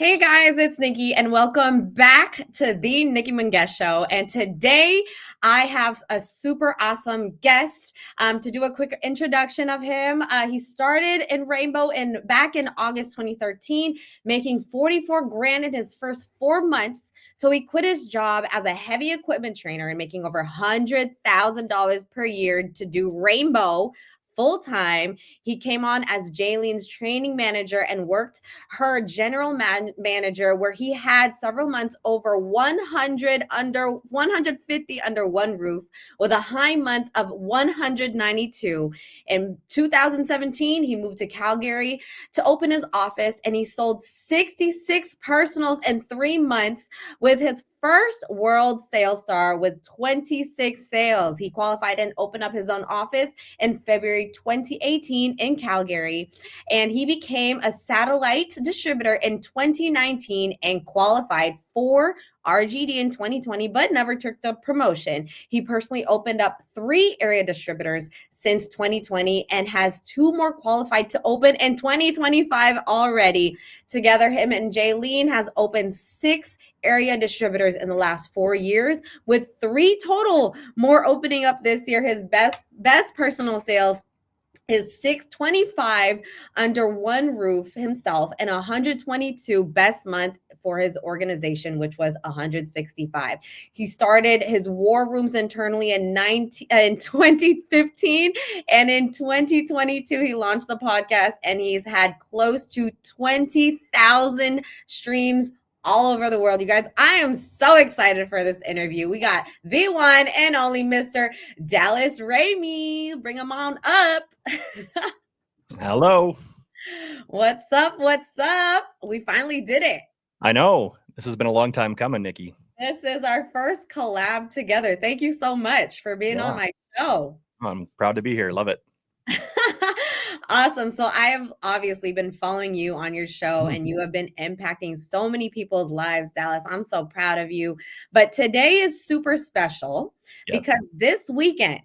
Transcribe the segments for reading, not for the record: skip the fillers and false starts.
Hey guys, it's Nikki, and welcome back to the Nikki Mungues Show. And today I have a super awesome guest. To do a quick introduction of him, he started in Rainbow back in August 2013, making 44 grand in his first 4 months. So he quit his job as a heavy equipment trainer and making over $100,000 per year to do Rainbow full time. He came on as Jaylene's training manager and worked her general manager, where he had several months over 150 under one roof, with a high month of 192. In 2017, he moved to Calgary to open his office, and he sold 66 personals in 3 months, with his first world sales star with 26 sales. He qualified and opened up his own office in February 2018 in Calgary, and he became a satellite distributor in 2019 and qualified for RGD in 2020, but never took the promotion. He personally opened up 3 area distributors since 2020 and has 2 more qualified to open in 2025 already. Together, him and Jaylene has opened 6 area distributors in the last 4 years, with 3 total more opening up this year. His best personal sales is 625 under one roof himself, and 122 best month for his organization, which was 165. He started his war rooms internally in 2015, and in 2022 he launched the podcast, and he's had close to 20,000 streams all over the world. You guys, I am so excited for this interview. We got the one and only Mr. Dallas Ramey. Bring him on up. Hello. What's up? What's up? We finally did it. I know. This has been a long time coming, Nikki. This is our first collab together. Thank you so much for being on my show. I'm proud to be here. Love it. Awesome. So I have obviously been following you on your show, and you have been impacting so many people's lives, Dallas. I'm so proud of you. But today is super special because this weekend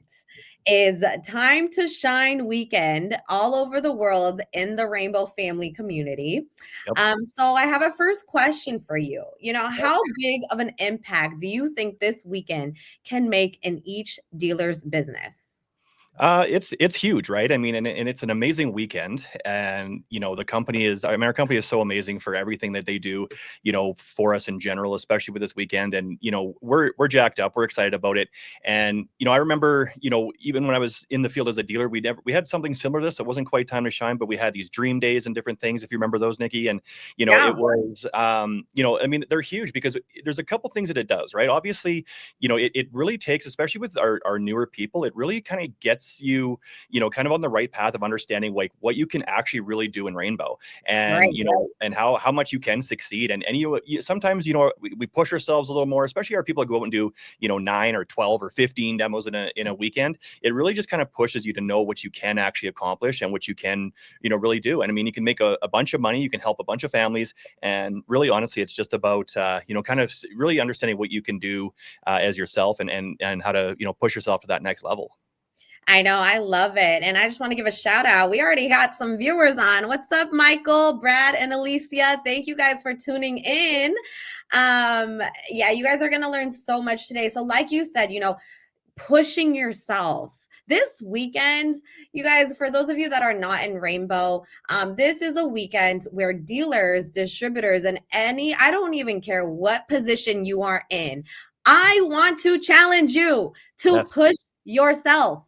is Time to Shine weekend all over the world in the Rainbow family community. So I have a first question for you. How big of an impact do you think this weekend can make in each dealer's business? It's huge, right? I mean, and it's an amazing weekend, and our company is so amazing for everything that they do, for us in general, especially with this weekend. And we're jacked up, we're excited about it. And I remember, even when I was in the field as a dealer, we had something similar to this. It wasn't quite Time to Shine, but we had these dream days and different things, if you remember those, Nikki. And it was, I mean, they're huge because there's a couple things that it does, right? Obviously, it really takes, especially with our newer people, it really kind of gets you kind of on the right path of understanding like what you can actually really do in Rainbow, and and how much you can succeed. And you sometimes we push ourselves a little more, especially our people that go out and do 9 or 12 or 15 demos in a weekend. It really just kind of pushes you to know what you can actually accomplish and what you can really do. And I mean, you can make a bunch of money, you can help a bunch of families, and really honestly it's just about kind of really understanding what you can do as yourself, and how to push yourself to that next level. I know. I love it. And I just want to give a shout out. We already got some viewers on. What's up, Michael, Brad, and Alicia? Thank you guys for tuning in. You guys are going to learn so much today. So like you said, pushing yourself. This weekend, you guys, for those of you that are not in Rainbow, this is a weekend where dealers, distributors, and I don't even care what position you are in. I want to challenge you to push yourself.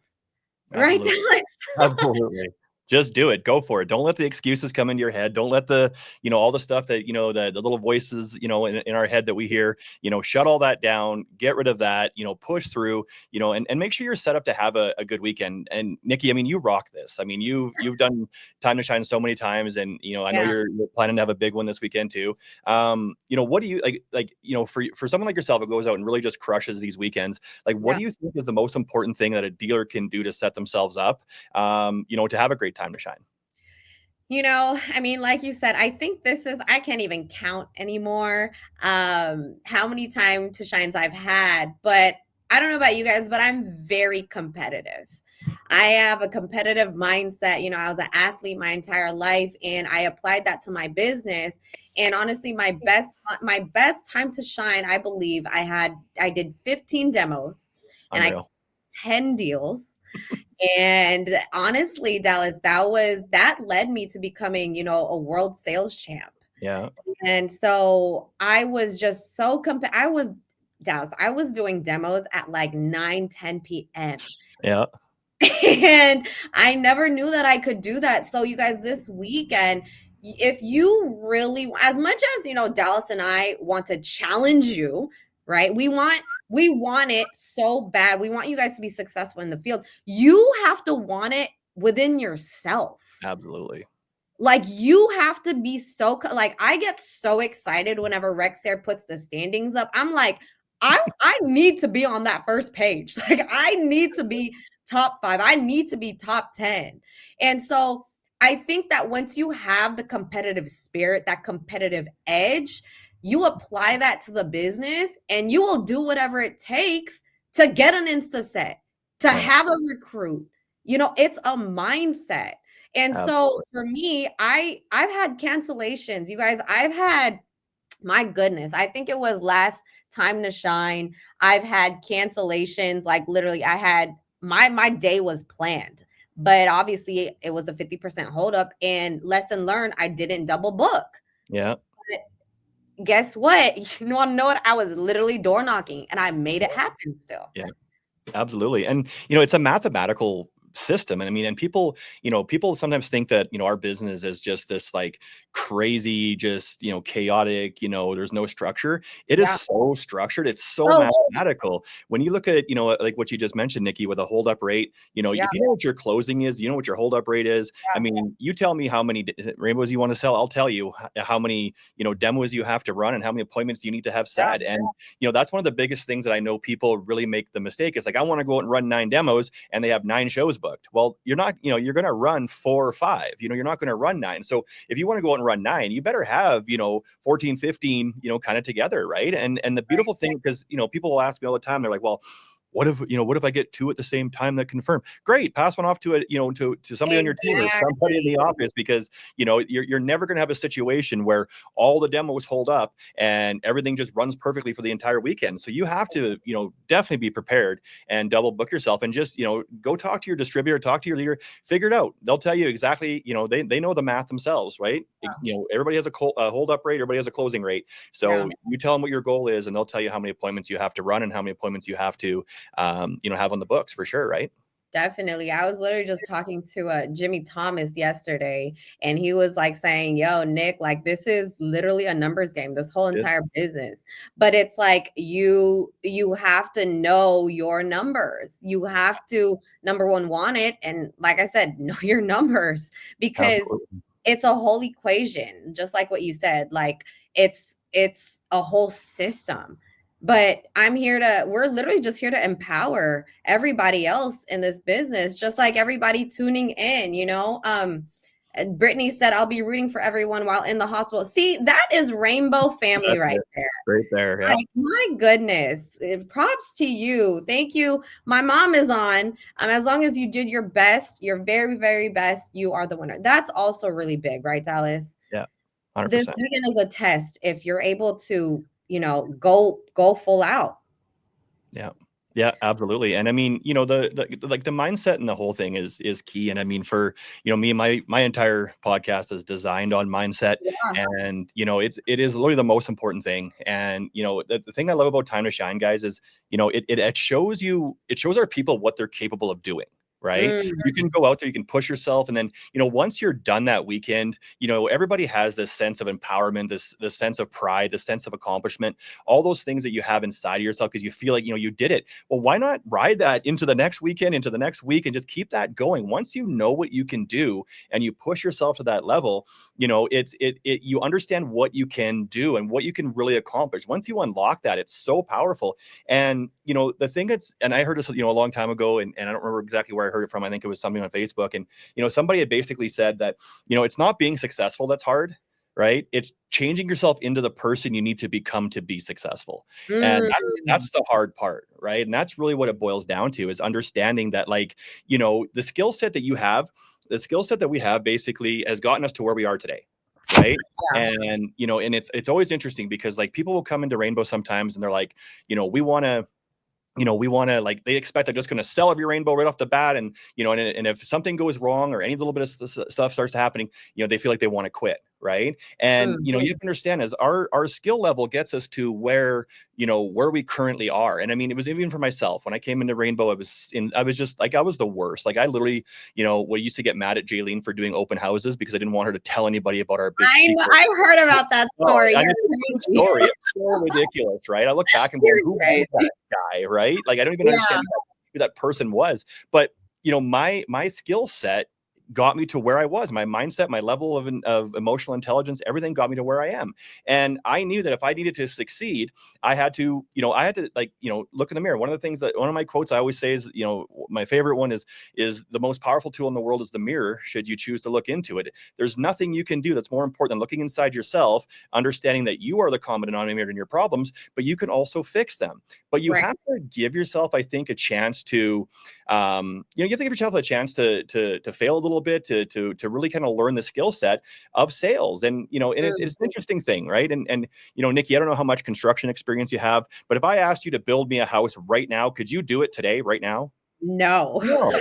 Absolutely. Right, Dallas? Absolutely. Just do it. Go for it. Don't let the excuses come into your head. Don't let the, all the stuff that, the little voices, in our head that we hear, shut all that down, get rid of that, push through, and make sure you're set up to have a good weekend. And Nikki, I mean, you rock this. I mean, you've done Time to Shine so many times, and, I know you're planning to have a big one this weekend too. What do you for someone like yourself who goes out and really just crushes these weekends, like, what do you think is the most important thing that a dealer can do to set themselves up, to have a great Time to Shine? I mean, like you said, I think I can't even count anymore how many Time to Shines I've had, but I don't know about you guys, but I'm very competitive. I have a competitive mindset. You know, I was an athlete my entire life and I applied that to my business. And honestly, my best time to shine, I believe I did 15 demos and I Unreal. 10 deals. And honestly, Dallas, that led me to becoming, a world sales champ. Yeah. And so I was just so I was Dallas, I was doing demos at like 9, 10 p.m. Yeah. And I never knew that I could do that. So you guys, this weekend, if you really, as much as, Dallas and I want to challenge you, right? We want it so bad. We want you guys to be successful in the field. You have to want it within yourself. Absolutely. Like you have to be so like I get so excited whenever Rexair puts the standings up. I'm like, I need to be on that first page. Like I need to be top 5. I need to be top 10. And so I think that once you have the competitive spirit, that competitive edge, you apply that to the business and you will do whatever it takes to get an Insta set, to Yeah. have a recruit. It's a mindset. And so Absolutely. for me, I've had cancellations. You guys, I've had, my goodness, I think it was last time to shine. I've had cancellations, like literally I had my day was planned, but obviously it was a 50% holdup, and lesson learned, I didn't double book. Yeah. But guess what? You want to know what? I was literally door knocking and I made it happen still. Yeah. Absolutely. And, it's a mathematical system. And I mean, and people, people sometimes think that, our business is just this like crazy, just, chaotic, there's no structure. It is Yeah. so structured. It's so Oh, mathematical. When you look at, like what you just mentioned, Nikki, with a hold up rate, yeah. if you know what your closing is, you know what your hold up rate is. I Yeah. mean, you tell me how many rainbows you want to sell. I'll tell you how many, demos you have to run and how many appointments you need to have Yeah. set. And, that's one of the biggest things that I know people really make the mistake is like, I want to go out and run 9 demos and they have 9 shows booked. Well, you're not, you're going to run 4 or 5, you're not going to run 9. So if you want to go out and run 9, you better have, 14, 15, kind of together. Right. And the beautiful thing, because, people will ask me all the time, they're like, well, what if I get 2 at the same time that confirm? Great, pass one off to a, to somebody on your team or somebody in the office, because you're never going to have a situation where all the demos hold up and everything just runs perfectly for the entire weekend. So you have to, definitely be prepared and double book yourself, and just, go talk to your distributor, talk to your leader, figure it out. They'll tell you exactly, they know the math themselves, right? Everybody has a hold up rate, everybody has a closing rate. So Yeah. you tell them what your goal is, and they'll tell you how many appointments you have to run and how many appointments you have to have on the books, for sure. Right. Definitely. I was literally just talking to Jimmy Thomas yesterday, and he was like saying, yo, Nick, like this is literally a numbers game, this whole It is. entire business. But it's like you have to know your numbers. You have to, number one, want it. And like I said, know your numbers, because Absolutely. it's a whole equation, just like what you said. Like it's a whole system. But we're literally just here to empower everybody else in this business, just like everybody tuning in. And Brittany said, I'll be rooting for everyone while in the hospital. See, that is rainbow family That's right it. there. Right there. Yeah. Like, my goodness. Props to you. Thank you. My mom is on. As long as you did your best, your very, very best, you are the winner. That's also really big, right, Dallas? Yeah. This 100%. weekend is a test if you're able to, go full out. Yeah. Yeah, absolutely. And I mean, the mindset and the whole thing is key. And I mean, for, me, my entire podcast is designed on mindset, Yeah. and, it is literally the most important thing. And, the thing I love about Time to Shine, guys, is, it shows our people what they're capable of doing. Right. Mm, You can go out there, you can push yourself. And then, once you're done that weekend, everybody has this sense of empowerment, this sense of pride, this sense of accomplishment, all those things that you have inside of yourself, because you feel like, you did it. Well, why not ride that into the next weekend, into the next week, and just keep that going? Once you know what you can do and you push yourself to that level, you understand what you can do and what you can really accomplish. Once you unlock that, it's so powerful. And, the thing and I heard this, a long time ago, and I don't remember exactly where I heard it from. I think it was something on Facebook. And, somebody had basically said that, it's not being successful that's hard. right? It's changing yourself into the person you need to become to be successful. And Mm. that's the hard part, right? And that's really what it boils down to, is understanding that, like, you know, the skill set that you have, the skill set that we have basically has gotten us to where we are today. Right. Yeah. And, you know, and it's always interesting because, like, people will come into Rainbow sometimes and they're like, you know, we want to, like, they expect they're just going to sell every rainbow right off the bat. And, you know, and if something goes wrong or any little bit of stuff starts happening, you know, they feel like they want to quit. Right. And, Mm. you know, you have to understand, as our skill level gets us to where, you know, where we currently are. And I mean, it was even for myself when I came into Rainbow, I was just like, I was the worst. Like, I literally, you know, we used to get mad at Jaylene for doing open houses because I didn't want her to tell anybody about our big I know. secret. I've heard about that Oh, story. I mean, You're it's a true crazy. story. It's so ridiculous, right? I look back and going, You're "Who was crazy. that guy?" Right? Like, I don't even Yeah. understand who that person was. But, you know, my skill set got me to where I was. My mindset, my level of emotional intelligence, everything got me to where I am. And I knew that if I needed to succeed, I had to, you know, like, you know, look in the mirror. One of the things that, one of my quotes I always say is, you know, my favorite one is the most powerful tool in the world is the mirror, should you choose to look into it. There's nothing you can do that's more important than looking inside yourself, understanding that you are the common denominator in your problems, but you can also fix them. But you Right. have to give yourself, I think, a chance to, you know, you have to give yourself a chance to fail a little bit, to really kind of learn the skill set of sales. And, you know, and it's an interesting thing, right? And you know, Nikki, I don't know how much construction experience you have, but if I asked you to build me a house right now, could you do it today, right now? No. No.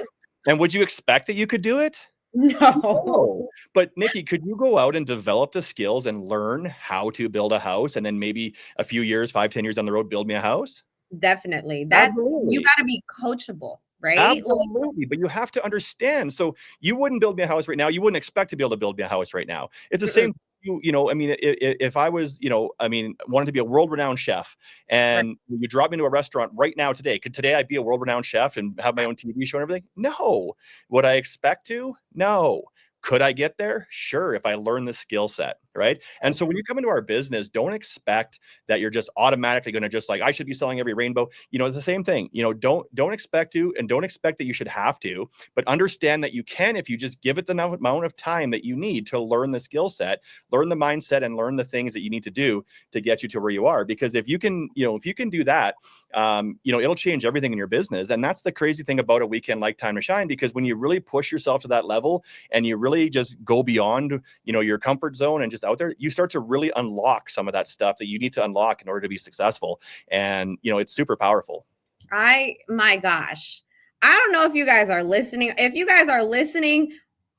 And would you expect that you could do it? No. No. But Nikki, could you go out and develop the skills and learn how to build a house, and then maybe a few years, 5, 10 years down the road, build me a house? Definitely. That's, you Absolutely. gotta be coachable, right? Like, Absolutely, but you have to understand. So you wouldn't build me a house right now. You wouldn't expect to be able to build me a house right now. It's the mm-mm. same. You know, I mean, if I was, you know, I mean, wanted to be a world-renowned chef, Right. and you drop me into a restaurant right now today, could today I be a world-renowned chef and have my own TV show and everything? No. Would I expect to? No. Could I get there? Sure, if I learn the skill set, right? And so when you come into our business, don't expect that you're just automatically going to just, like, I should be selling every rainbow. You know, it's the same thing. You know, don't expect to, and don't expect that you should have to, but understand that you can if you just give it the amount of time that you need to learn the skill set, learn the mindset, and learn the things that you need to do to get you to where you are. Because if you can, you know, if you can do that, you know, it'll change everything in your business. And that's the crazy thing about a weekend like Time to Shine, because when you really push yourself to that level and you really just go beyond, you know, your comfort zone and just out there, you start to really unlock some of that stuff that you need to unlock in order to be successful. And, you know, it's super powerful. My gosh. I don't know if you guys are listening. If you guys are listening,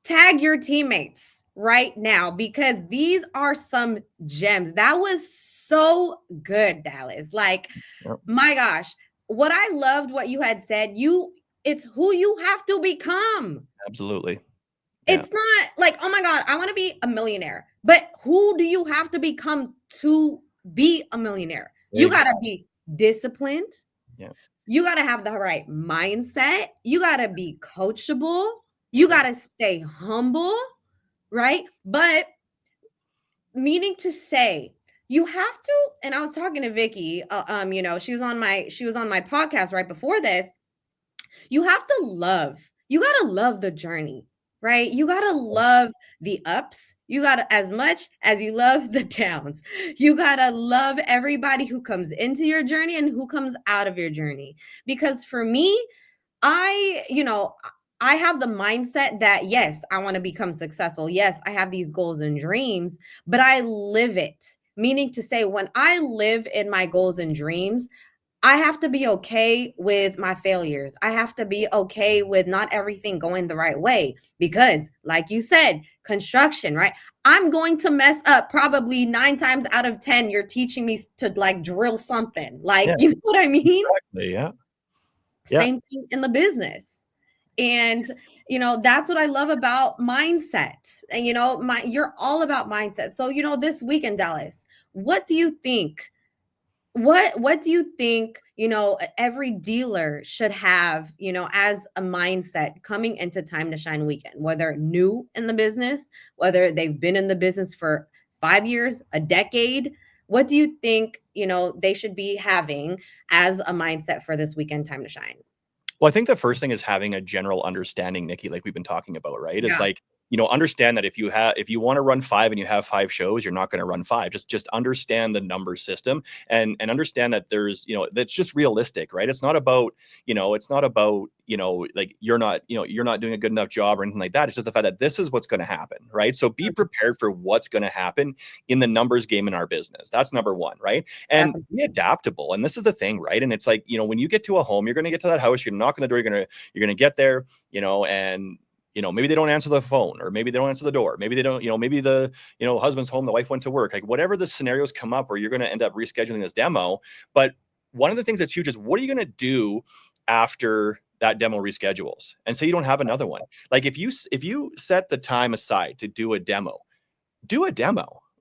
tag your teammates right now, because these are some gems. That was so good, Dallas. Like, Yep. my gosh. What I loved what you had said, it's who you have to become. Absolutely. Yeah. It's not like, oh my God, I want to be a millionaire. But who do you have to become to be a millionaire? You got to Exactly. be disciplined. Yeah. You got to have the right mindset. You got to be coachable. You got to stay humble, right? But meaning to say, you have to, and I was talking to Vicky, you know, she was on my podcast right before this. You have to love, you got to love the journey, right? You got to love the ups. You got to, as much as you love the downs, you got to love everybody who comes into your journey and who comes out of your journey. Because for me, you know, I have the mindset that yes, I want to become successful. Yes, I have these goals and dreams, but I live it. Meaning to say, when I live in my goals and dreams, I have to be okay with my failures. I have to be okay with not everything going the right way, because, like you said, construction, right? I'm going to mess up probably 9 times out of 10. You're teaching me to, like, drill something. Like, Yeah. you know what I mean? Exactly. Yeah. Yeah. Same thing in the business. And, you know, that's what I love about mindset. And, you know, you're all about mindset. So, you know, this weekend, Dallas, what do you think? What do you think, you know, every dealer should have, you know, as a mindset coming into Time to Shine weekend, whether new in the business, whether they've been in the business for 5 years, a decade? What do you think, you know, they should be having as a mindset for this weekend Time to Shine? Well, I think the first thing is having a general understanding, Nikki, like we've been talking about, right? Is Yeah. like, understand that if you want to run 5 and you have 5 shows, you're not going to run 5. Just understand the number system and understand that there's, that's just realistic, right? It's not about, like you're not doing a good enough job or anything like that. It's just the fact that this is what's going to happen, right? So be prepared for what's going to happen in the numbers game in our business. That's number one, right? And be adaptable. And this is the thing, right? And it's like, when you get to a home, you're going to get to that house, you're knocking on the door, you're going to get there, and maybe they don't answer the phone, or maybe they don't answer the door. Maybe they don't, maybe the, husband's home, the wife went to work, like whatever the scenarios come up where you're going to end up rescheduling this demo. But one of the things that's huge is, what are you going to do after that demo reschedules? And say you don't have another one. Like if you set the time aside to do a demo,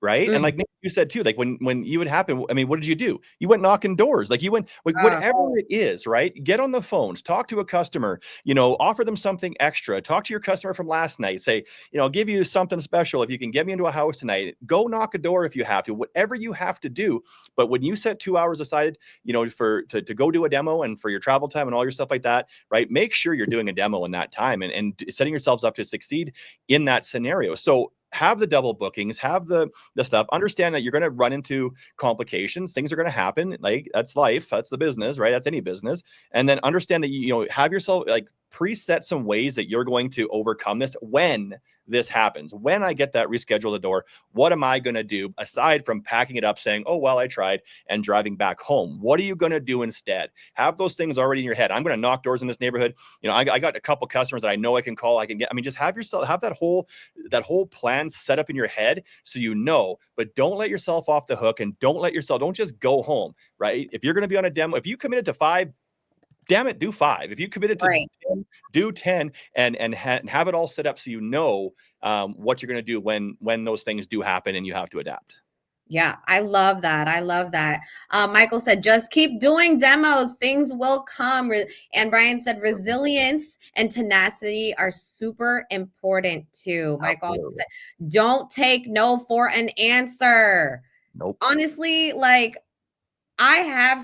right? And like you said too, like when you would happen, I mean, what did you do? You went knocking doors, like you went, like whatever it is, right? Get on the phones, talk to a customer, offer them something extra, talk to your customer from last night, say, I'll give you something special if you can get me into a house tonight. Go knock a door if you have to, whatever you have to do. But when you set 2 hours aside, to go do a demo and for your travel time and all your stuff like that, right? Make sure you're doing a demo in that time and setting yourselves up to succeed in that scenario. So have the double bookings, have the stuff, understand that you're going to run into complications. Things are going to happen. Like that's life. That's the business, right? That's any business. And then understand that, have yourself like preset some ways that you're going to overcome this when this happens. When I get that reschedule the door, what am I going to do aside from packing it up saying, oh, well, I tried, and driving back home? What are you going to do instead? Have those things already in your head. I'm going to knock doors in this neighborhood. I got a couple customers that I know I can call. Just have that whole plan set up in your head so but don't let yourself off the hook, and don't just go home, right? If you're going to be on a demo, if you committed to 5, damn it, do 5. If you committed to 10, do 10 and have it all set up so what you're going to do when those things do happen and you have to adapt. Yeah, I love that. Michael said, just keep doing demos. Things will come. And Brian said, resilience and tenacity are super important too. Michael also said, don't take no for an answer. Nope. Honestly, like I have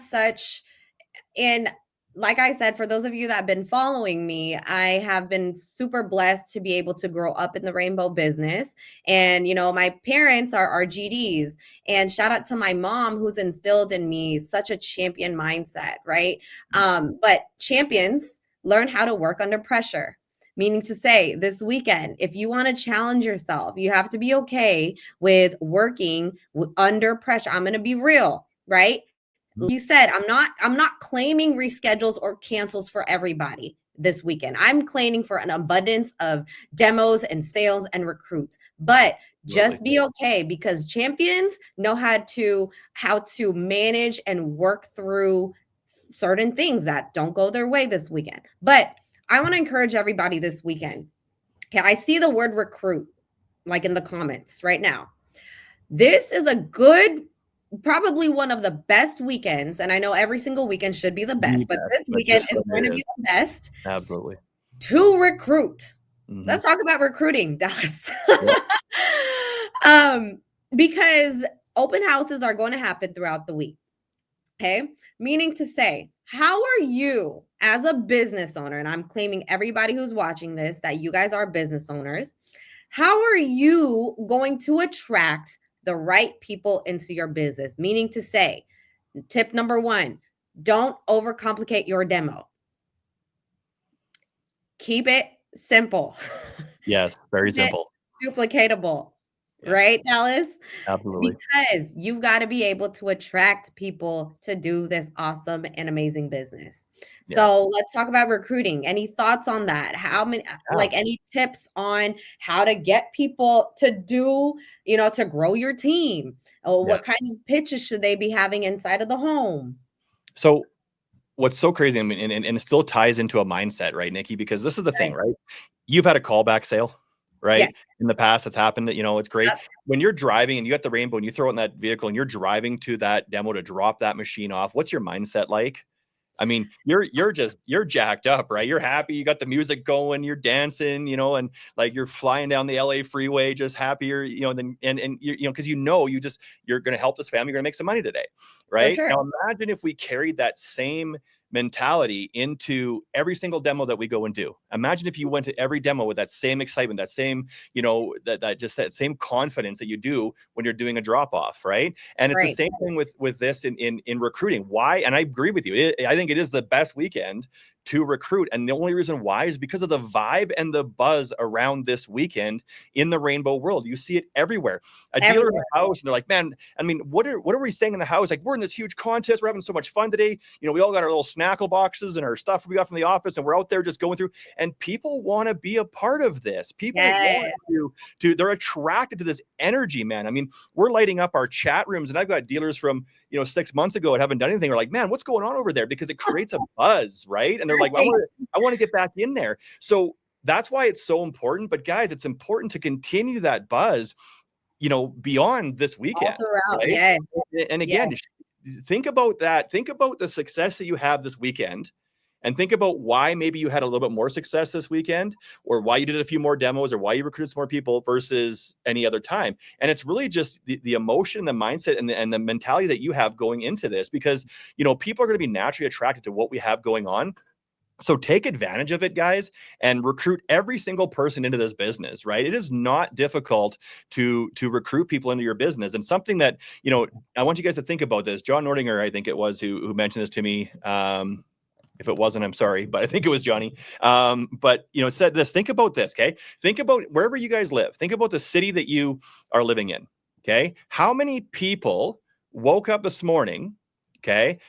like I said, for those of you that have been following me, I have been super blessed to be able to grow up in the rainbow business. And, my parents are RGDs. And shout out to my mom, who's instilled in me such a champion mindset, right? But champions learn how to work under pressure. Meaning to say, this weekend, if you want to challenge yourself, you have to be okay with working under pressure. I'm going to be real, right? You said, I'm not claiming reschedules or cancels for everybody this weekend. I'm claiming for an abundance of demos and sales and recruits. But just be okay, because champions know how to manage and work through certain things that don't go their way this weekend. But I want to encourage everybody this weekend. Okay, I see the word recruit like in the comments right now. This is probably one of the best weekends, and I know every single weekend should be the best, but this weekend is going to be the best. Absolutely. To recruit. Let's talk about recruiting, Dallas. Because open houses are going to happen throughout the week. Okay? Meaning to say, how are you as a business owner, and I'm claiming everybody who's watching this that you guys are business owners, how are you going to attract the right people into your business? Meaning to say, tip number 1, don't overcomplicate your demo. Keep it simple. Yes, very simple. Duplicatable. Yeah. Right, Dallas? Absolutely. Because you've got to be able to attract people to do this awesome and amazing business. Yeah. So let's talk about recruiting. Any thoughts on that? How many, any tips on how to get people to do, to grow your team? Or what kind of pitches should they be having inside of the home? So what's so crazy, and it still ties into a mindset, right, Nikki? Because this is the thing, right? You've had a callback sale, right? Yes. In the past, it's happened that, it's great. Yep. When you're driving and you got the rainbow and you throw it in that vehicle and you're driving to that demo to drop that machine off, what's your mindset like? I mean, you're jacked up, right? You're happy. You got the music going, you're dancing, and like you're flying down the LA freeway, just happier, and because you're going to help this family, you're going to make some money today, right? Sure. Now imagine if we carried that same mentality into every single demo that we go and do. Imagine if you went to every demo with that same excitement, that same, that same confidence that you do when you're doing a drop off, right? And it's the same thing with this in recruiting. Why? And I agree with you. I think it is the best weekend to recruit. And the only reason why is because of the vibe and the buzz around this weekend in the rainbow world. You see it everywhere. A dealer in a house, and they're like, man, I mean, what are we saying in the house? Like, we're in this huge contest. We're having so much fun today. We all got our little snackle boxes and our stuff we got from the office, and we're out there just going through. And people want to be a part of this. People want they're attracted to this energy, man. I mean, we're lighting up our chat rooms, and I've got dealers from 6 months ago that haven't done anything. We're like, man, what's going on over there? Because it creates a buzz, right? And they're like, I want to get back in there. So that's why it's so important. But guys, it's important to continue that buzz, beyond this weekend. All throughout, right? Yes. And again, think about that. Think about the success that you have this weekend. And think about why maybe you had a little bit more success this weekend, or why you did a few more demos, or why you recruited some more people versus any other time. And it's really just the emotion, the mindset, and the mentality that you have going into this, because, people are going to be naturally attracted to what we have going on. So take advantage of it, guys, and recruit every single person into this business, right? It is not difficult to recruit people into your business. And something that, I want you guys to think about this. John Nordinger, I think it was, who mentioned this to me. If it wasn't, I'm sorry, but I think it was Johnny. But said this, think about this, okay? Think about wherever you guys live. Think about the city that you are living in, okay? How many people woke up this morning, okay,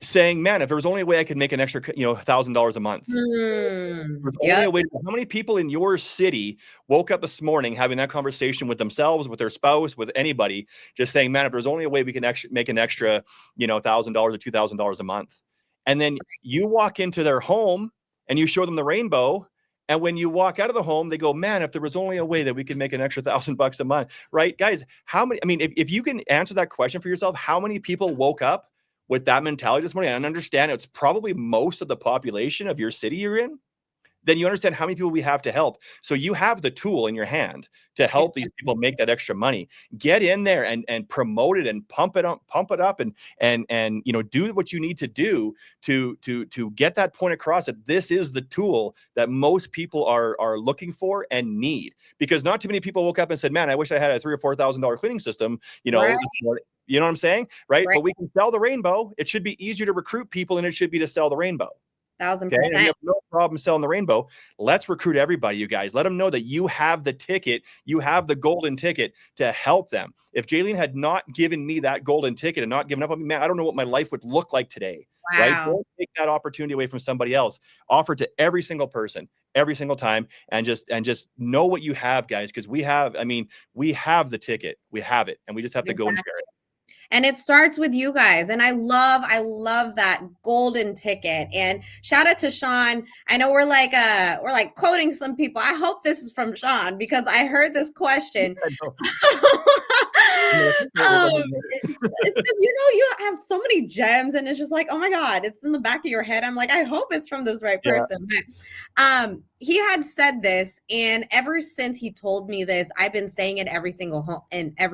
saying, man, if there was only a way I could make an extra, $1,000 a month. Only a way. How many people in your city woke up this morning having that conversation with themselves, with their spouse, with anybody, just saying, man, if there's only a way we can actually make an extra, $1,000 or $2,000 a month. And then you walk into their home and you show them the rainbow. And when you walk out of the home, they go, man, if there was only a way that we could make an extra $1,000 a month, right? Guys, how many, if you can answer that question for yourself, how many people woke up with that mentality this morning? And understand it's probably most of the population of your city you're in. Then you understand how many people we have to help. So you have the tool in your hand to help these people make that extra money. Get in there and promote it and pump it up and do what you need to do to get that point across that this is the tool that most people are looking for and need. Because not too many people woke up and said, man, I wish I had a $3,000 or $4,000 cleaning system, Right. You know what I'm saying? Right. Right. But we can sell the rainbow. It should be easier to recruit people than it should be to sell the rainbow. 1,000%. Okay? And you have no problem selling the rainbow. Let's recruit everybody, you guys. Let them know that you have the ticket. You have the golden ticket to help them. If Jaylene had not given me that golden ticket and not given up on me, man, I don't know what my life would look like today. Wow. Right? Don't take that opportunity away from somebody else. Offer to every single person, every single time, and just know what you have, guys, because we have the ticket. We have it, and we just have to go and share it. And it starts with you guys. And I love that golden ticket. And shout out to Sean. I know we're like quoting some people. I hope this is from Sean because I heard this question. It's because you have so many gems, and it's just like, oh my God, it's in the back of your head. I'm like, I hope it's from this right person. Yeah. But he had said this, and ever since he told me this, I've been saying it in every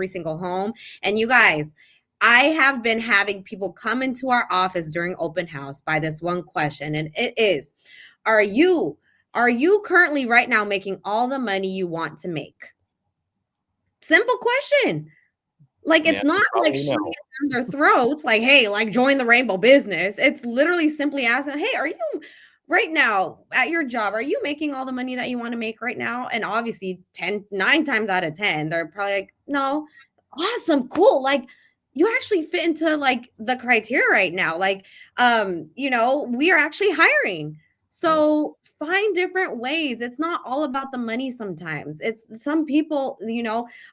single home. And you guys, I have been having people come into our office during open house by this one question, and it is, are you currently right now making all the money you want to make? Simple question. Like, it's not like shoving it down their throats, like, hey, like, join the rainbow business. It's literally simply asking, hey, are you right now at your job, are you making all the money that you want to make right now? And obviously 9 times out of 10, they're probably like, no. Awesome, cool. Like, you actually fit into like the criteria right now. Like, we are actually hiring. So find different ways. It's not all about the money sometimes. It's some people,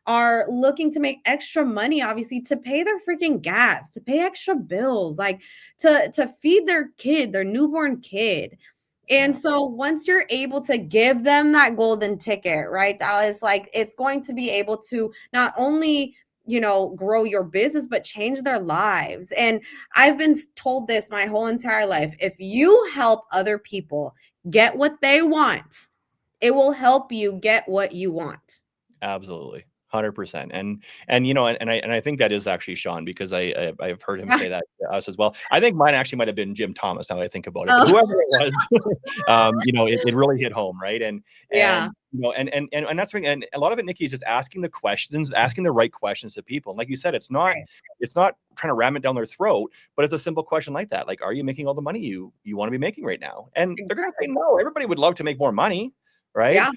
are looking to make extra money, obviously, to pay their freaking gas, to pay extra bills, like to feed their kid, their newborn kid. And so once you're able to give them that golden ticket, right, Dallas, like it's going to be able to not only grow your business, but change their lives. And I've been told this my whole entire life. If you help other people get what they want, it will help you get what you want. Absolutely. 100%. And you know, and I think that is actually Sean, because I've heard him say that to us as well. I think mine actually might have been Jim Thomas, now that I think about it, but Oh, whoever it was, you know, it really hit home, right? yeah, And you know, and that's what, and a lot of it, Nikki, is just asking the questions, asking the right questions to people. And like you said, right. it's not trying to ram it down their throat, but it's a simple question like that. Like, are you making all the money you want to be making right now? And they're gonna say Exactly. no. Everybody would love to make more money, right? Yeah,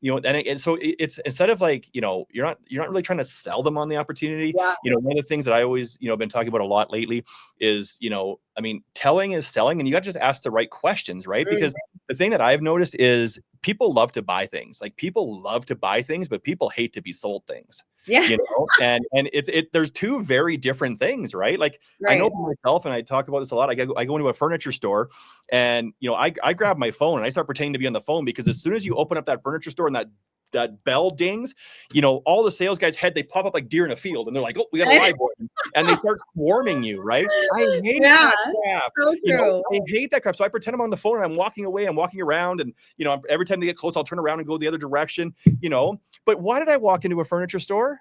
You know, and so it's, instead of like, you know, you're not really trying to sell them on the opportunity. yeah, You know, one of the things that I always, you know, been talking about a lot lately is, you know, I mean, telling is selling, and you got to just ask the right questions, right? mm, Because the thing that I've noticed is people love to buy things. Like, people love to buy things, but people hate to be sold things. yeah, You know, and there's two very different things, right? Like, I know right. for myself, and I talk about this a lot. I go into a furniture store, and you know, I grab my phone and I start pretending to be on the phone, because as soon as you open up that furniture store and that bell dings, you know, all the sales guys' head, they pop up like deer in a field, and they're like, "Oh, we got a live one," and they start swarming you, right? I hate Yeah, that crap. so You know, true. I hate that crap. So I pretend I'm on the phone and I'm walking away, I'm walking around, and you know, every time they get close, I'll turn around and go the other direction. You know, but why did I walk into a furniture store?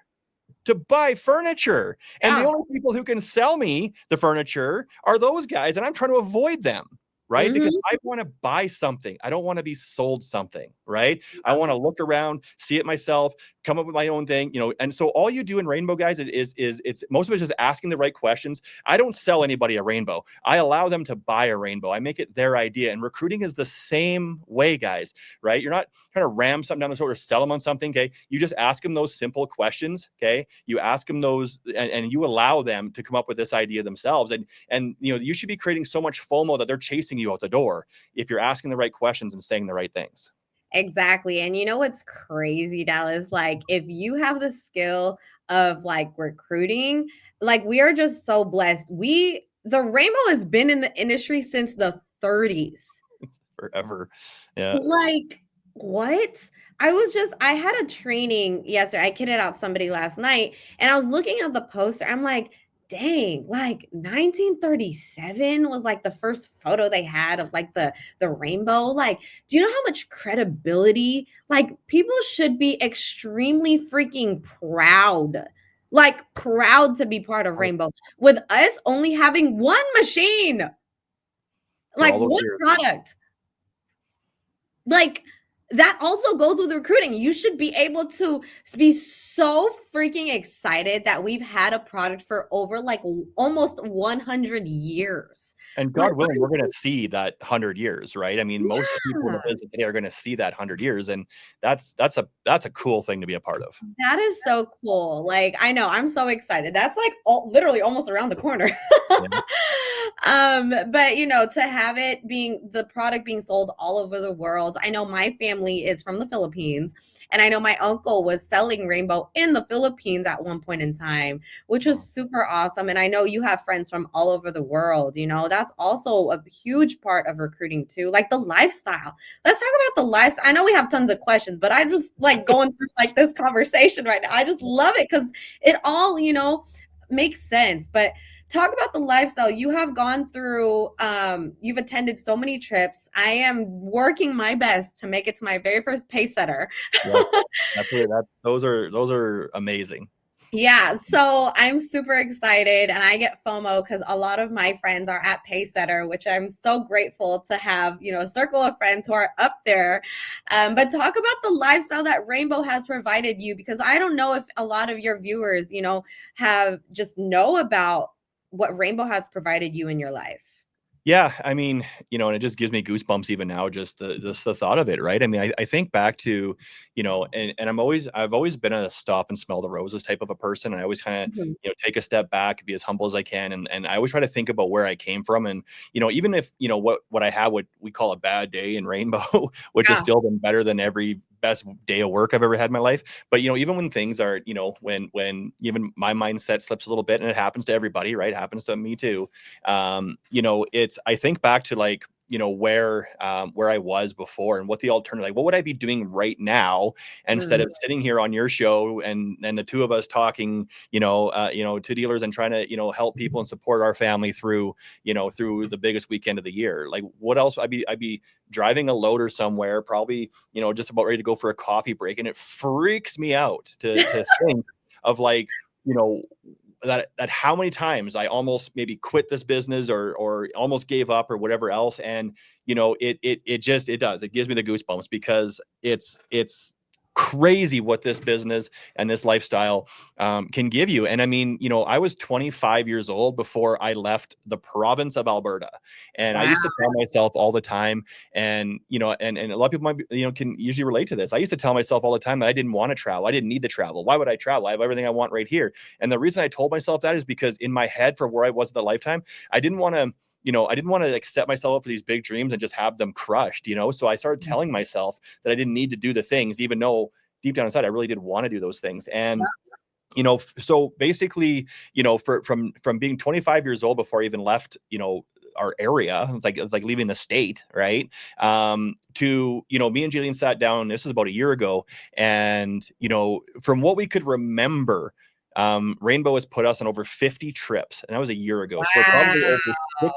To buy furniture. And the Yeah. only people who can sell me the furniture are those guys, and I'm trying to avoid them, right? Because Mhm. I want to buy something. I don't want to be sold something, right? I want to look around, see it myself, come up with my own thing, you know. And so all you do in Rainbow, guys, is it's most of it is just asking the right questions. I don't sell anybody a rainbow. I allow them to buy a rainbow. I make it their idea. And recruiting is the same way, guys, right? You're not trying to ram something down the throat or sell them on something, okay? You just ask them those simple questions, okay? You ask them those, and you allow them to come up with this idea themselves. And you know, you should be creating so much FOMO that they're chasing you out the door if you're asking the right questions and saying the right things. Exactly. And you know what's crazy, Dallas? Like, if you have the skill of like recruiting, like we are just so blessed. The rainbow has been in the industry since the 30s. Forever. Yeah. Like, what? I had a training yesterday. I kitted out somebody last night and I was looking at the poster. I'm like, dang, like 1937 was like the first photo they had of like the rainbow. Like, do you know how much credibility? Like, people should be extremely freaking proud. Like, proud to be part of Rainbow with us only having one machine, For like all those one years. product. Like, that also goes with recruiting. You should be able to be so freaking excited that we've had a product for over like almost 100 years. And Like, God willing, we're going to see that 100 years, right? I mean, most people in the yeah, business today are going to see that 100 years, and that's a cool thing to be a part of. that is so cool. Like, I know, I'm so excited. That's like literally almost around the corner. Yeah. But you know, to have it being the product being sold all over the world. I know my family is from the Philippines, and I know my uncle was selling Rainbow in the Philippines at one point in time, which was Wow. super awesome. And I know you have friends from all over the world, you know, that's also a huge part of recruiting too, like the lifestyle. Let's talk about the lifestyle. I know we have tons of questions, but I just like going through like this conversation right now. I just love it because it all, you know, makes sense. But talk about the lifestyle you have gone through. You've attended so many trips. I am working my best to make it to my very first pace setter. Yeah. Those are amazing. Yeah, so I'm super excited and I get FOMO because a lot of my friends are at Paysetter, which I'm so grateful to have, you know, a circle of friends who are up there. But talk about the lifestyle that Rainbow has provided you, because I don't know if a lot of your viewers, you know, have just know about what Rainbow has provided you in your life. Yeah, I mean, you know, and it just gives me goosebumps even now, just the thought of it, right? I mean, I think back to, you know, and I've always been a stop and smell the roses type of a person. And I always kind of, Mhm. you know, take a step back, be as humble as I can. And I always try to think about where I came from. And, you know, even if, you know, what I had, what we call a bad day in Rainbow, which has Yeah. still been better than every best day of work I've ever had in my life. But, you know, even when things are, you know, when even my mindset slips a little bit, and it happens to everybody, right? It happens to me too. You know, I think back to like, where I was before and what the alternative, like what would I be doing right now instead of sitting here on your show and the two of us talking, to dealers and trying to, help people and support our family through, through the biggest weekend of the year. Like what else? I'd be driving a loader somewhere, probably, just about ready to go for a coffee break. And it freaks me out to think of like, that how many times I almost maybe quit this business or almost gave up or whatever else. And, it gives me the goosebumps because it's crazy what this business and this lifestyle can give you. And I mean, I was 25 years old before I left the province of Alberta. And I used to tell myself all the time, and, and a lot of people might be, can usually relate to this. I used to tell myself all the time that I didn't want to travel. I didn't need to travel. Why would I travel? I have everything I want right here. And the reason I told myself that is because in my head, for where I was at the lifetime, I didn't want to like set myself up for these big dreams and just have them crushed, So I started telling myself that I didn't need to do the things, even though deep down inside, I really did want to do those things. And, so basically, from being 25 years old before I even left, our area, it was like leaving the state, right? To, me and Jillian sat down, this is about a year ago. And, from what we could remember, Rainbow has put us on over 50 trips, and that was a year ago. So we're probably over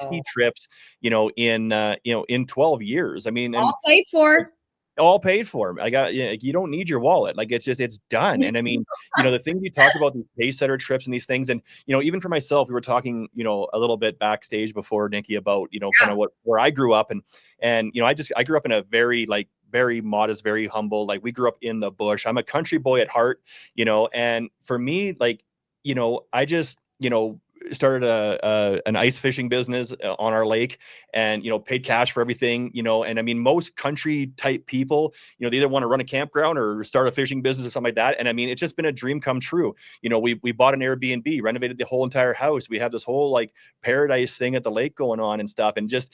60 trips, in 12 years. I mean, and all paid for. All paid for. You don't need your wallet. Like it's done. And I mean, the things you talk about, these pace setter trips and these things, and even for myself, we were talking, a little bit backstage before, Nikki, about kind of where I grew up, and I grew up in a very very modest, very humble. Like we grew up in the bush. I'm a country boy at heart, and for me, I just started an ice fishing business on our lake, and paid cash for everything, and I mean most country type people, they either want to run a campground or start a fishing business or something like that. And I mean it's just been a dream come true. We bought an Airbnb, renovated the whole entire house. We have this whole like paradise thing at the lake going on and stuff, and just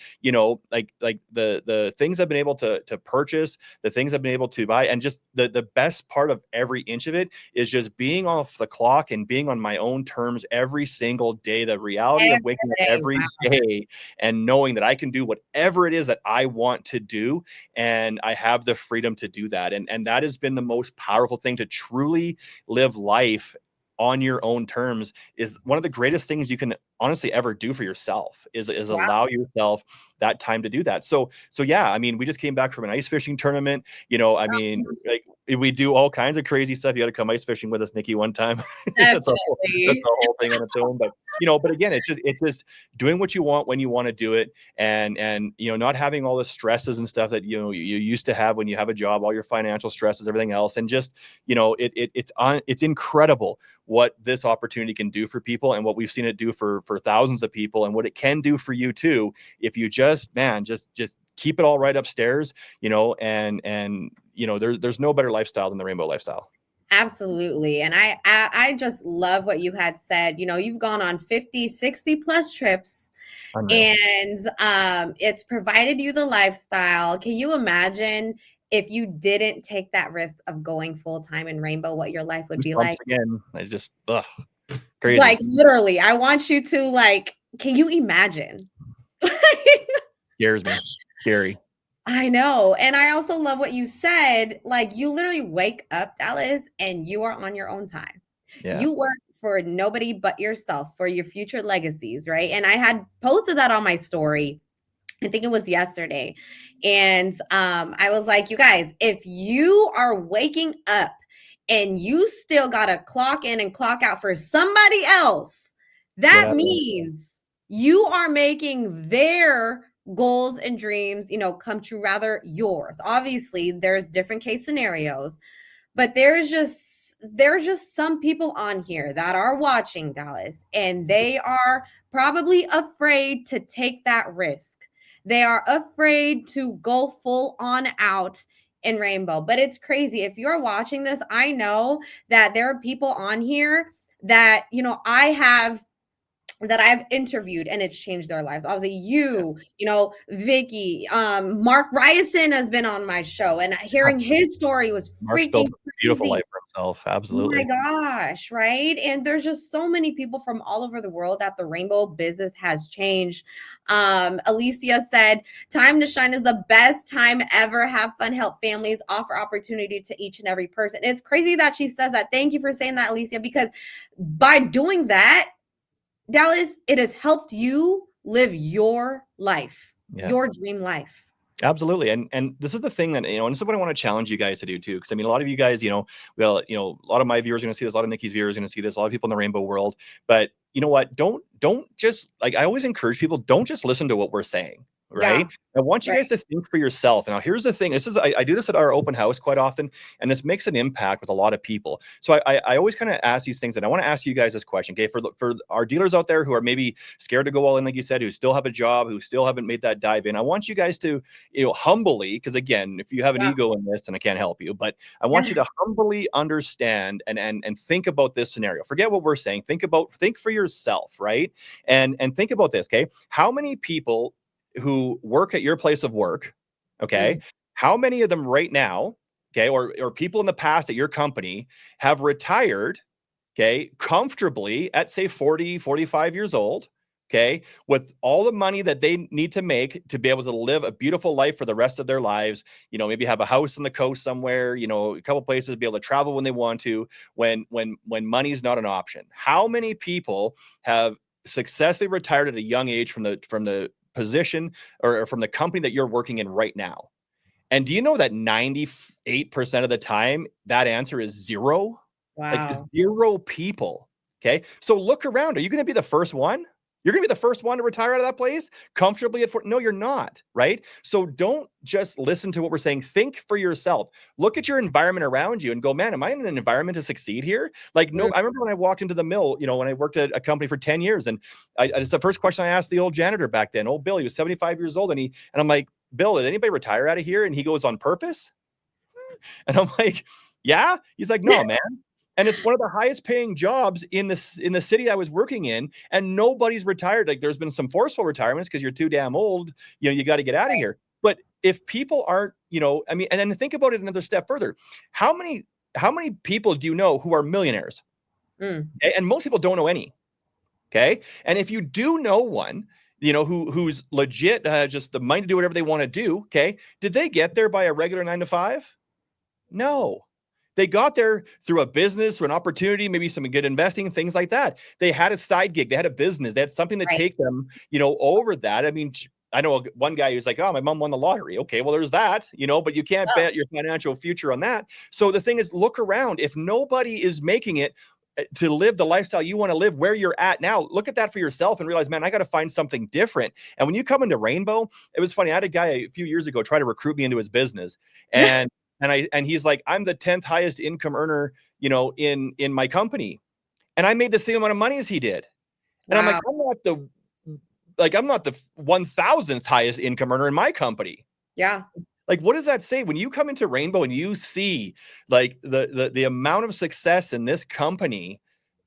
like the things I've been able to purchase, the things I've been able to buy, and just the best part of every inch of it is just being off the clock and being on my own terms every single day. The reality of waking up every day and knowing that I can do whatever it is that I want to do, and I have the freedom to do that. And that has been the most powerful thing, to truly live life on your own terms is one of the greatest things you can honestly ever do for yourself, is allow yourself that time to do that. So yeah, I mean, we just came back from an ice fishing tournament, I mean, like we do all kinds of crazy stuff. You got to come ice fishing with us, Nikki, one time. That's a whole thing on its own. But but again, it's just doing what you want when you want to do it, and not having all the stresses and stuff that you used to have when you have a job, all your financial stresses, everything else, and just it's incredible what this opportunity can do for people, and what we've seen it do for thousands of people, and what it can do for you too, if you just keep it all right upstairs, and there's no better lifestyle than the Rainbow lifestyle. Absolutely. And I just love what you had said. You've gone on 50, 60 plus trips. Unreal. And it's provided you the lifestyle. Can you imagine if you didn't take that risk of going full time in Rainbow, what your life would be like? Again, I just crazy. Like literally, I want you to can you imagine? Scares me. Scary. I know. And I also love what you said. Like you literally wake up, Dallas, and you are on your own time. Yeah. You work for nobody but yourself, for your future legacies, right? And I had posted that on my story. I think it was yesterday. And I was like, you guys, if you are waking up and you still got to clock in and clock out for somebody else, that means you are making their goals and dreams, come true, rather yours. Obviously, there's different case scenarios, but there's just some people on here that are watching, Dallas, and they are probably afraid to take that risk. They are afraid to go full on out in Rainbow. But it's crazy. If you're watching this, I know that there are people on here that, that I've interviewed and it's changed their lives. Obviously, Vicky, Mark Ryerson has been on my show, and hearing his story was freaking beautiful life for himself. Oh my Absolutely. gosh, right? And there's just so many people from all over the world that the rainbow business has changed. Alicia said, "Time to shine is the best time ever. Have fun, help families, offer opportunity to each and every person." It's crazy that she says that. Thank you for saying that, Alicia, because by doing that, Dallas, it has helped you live your life, Yeah. your dream life. Absolutely. And this is the thing that, and this is what I want to challenge you guys to do too. Cause I mean, a lot of you guys, well, a lot of my viewers are going to see this, a lot of Nikki's viewers are going to see this, a lot of people in the rainbow world, but you know what? Don't just like, I always encourage people, don't just listen to what we're saying. Yeah, Right. I want you right. guys to think for yourself. Now, here's the thing. I do this at our open house quite often, and this makes an impact with a lot of people. So I always kind of ask these things, and I want to ask you guys this question. Okay. For our dealers out there who are maybe scared to go all in, like you said, who still have a job, who still haven't made that dive in, I want you guys to, humbly, because again, if you have an Yeah. ego in this, then I can't help you. But I want Yeah. you to humbly understand and think about this scenario. Forget what we're saying. Think for yourself, right? And think about this, okay? How many people who work at your place of work, okay? Mm, How many of them right now, okay, or people in the past at your company have retired, okay, comfortably at say 40, 45 years old, okay, with all the money that they need to make to be able to live a beautiful life for the rest of their lives, maybe have a house on the coast somewhere, a couple places, be able to travel when they want to, when money's not an option. How many people have successfully retired at a young age from the position or from the company that you're working in right now? And do you know that 98% of the time that answer is zero? Like wow. zero people. Okay. So look around. Are you going to be the first one? You're going to be the first one to retire out of that place comfortably at 40. No, you're not. Right. So don't just listen to what we're saying. Think for yourself. Look at your environment around you and go, man, am I in an environment to succeed here? Like, no, Mm, I remember when I walked into the mill, when I worked at a company for 10 years, and it's the first question I asked the old janitor back then, old Bill, he was 75 years old. And I'm like, Bill, did anybody retire out of here? And he goes, on purpose? And I'm like, yeah. He's like, no, man. And it's one of the highest paying jobs in the city I was working in, and nobody's retired. Like, there's been some forceful retirements because you're too damn old. You got to get out of here. But if people aren't, I mean, and then think about it another step further. How many people do you know who are millionaires? mm, And most people don't know any. Okay. And if you do know one, who's legit, just the money to do whatever they want to do. Okay. Did they get there by a regular 9 to 5? No. They got there through a business, through an opportunity, maybe some good investing, things like that. They had a side gig, they had a business, they had something to right. take them, over that. I mean, I know one guy who's like, oh, my mom won the lottery. Okay, well, there's that, but you can't Oh, bet your financial future on that. So the thing is, look around. If nobody is making it to live the lifestyle you want to live where you're at now, look at that for yourself and realize, man, I got to find something different. And when you come into Rainbow, it was funny. I had a guy a few years ago try to recruit me into his business. And he's like, I'm the 10th highest income earner, in my company. And I made the same amount of money as he did. And I'm like, wow. I'm not the 1000th highest income earner in my company. Yeah. Like, what does that say when you come into Rainbow and you see like the amount of success in this company?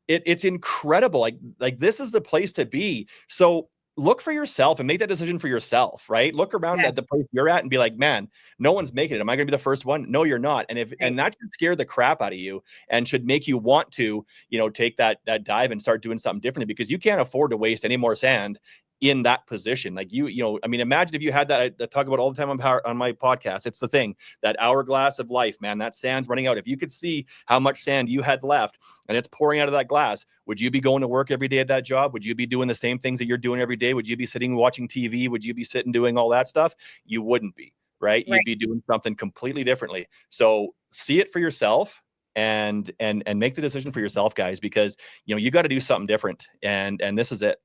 It's incredible. Like this is the place to be. So look for yourself and make that decision for yourself, right? Look around at Yes. the place you're at and be like, man, no one's making it. Am I going to be the first one? No, you're not. And Right. that should scare the crap out of you and should make you want to, take that dive and start doing something differently, because you can't afford to waste any more sand in that position. Like I mean, imagine if you had that. I talk about all the time on my podcast. It's the thing, that hourglass of life, man. That sand's running out. If you could see how much sand you had left and it's pouring out of that glass, would you be going to work every day at that job? Would you be doing the same things that you're doing every day? Would you be sitting watching TV? Would you be sitting doing all that stuff? You wouldn't be, right? Right. You'd be doing something completely differently. So see it for yourself and make the decision for yourself, guys, because you got to do something different. And this is it.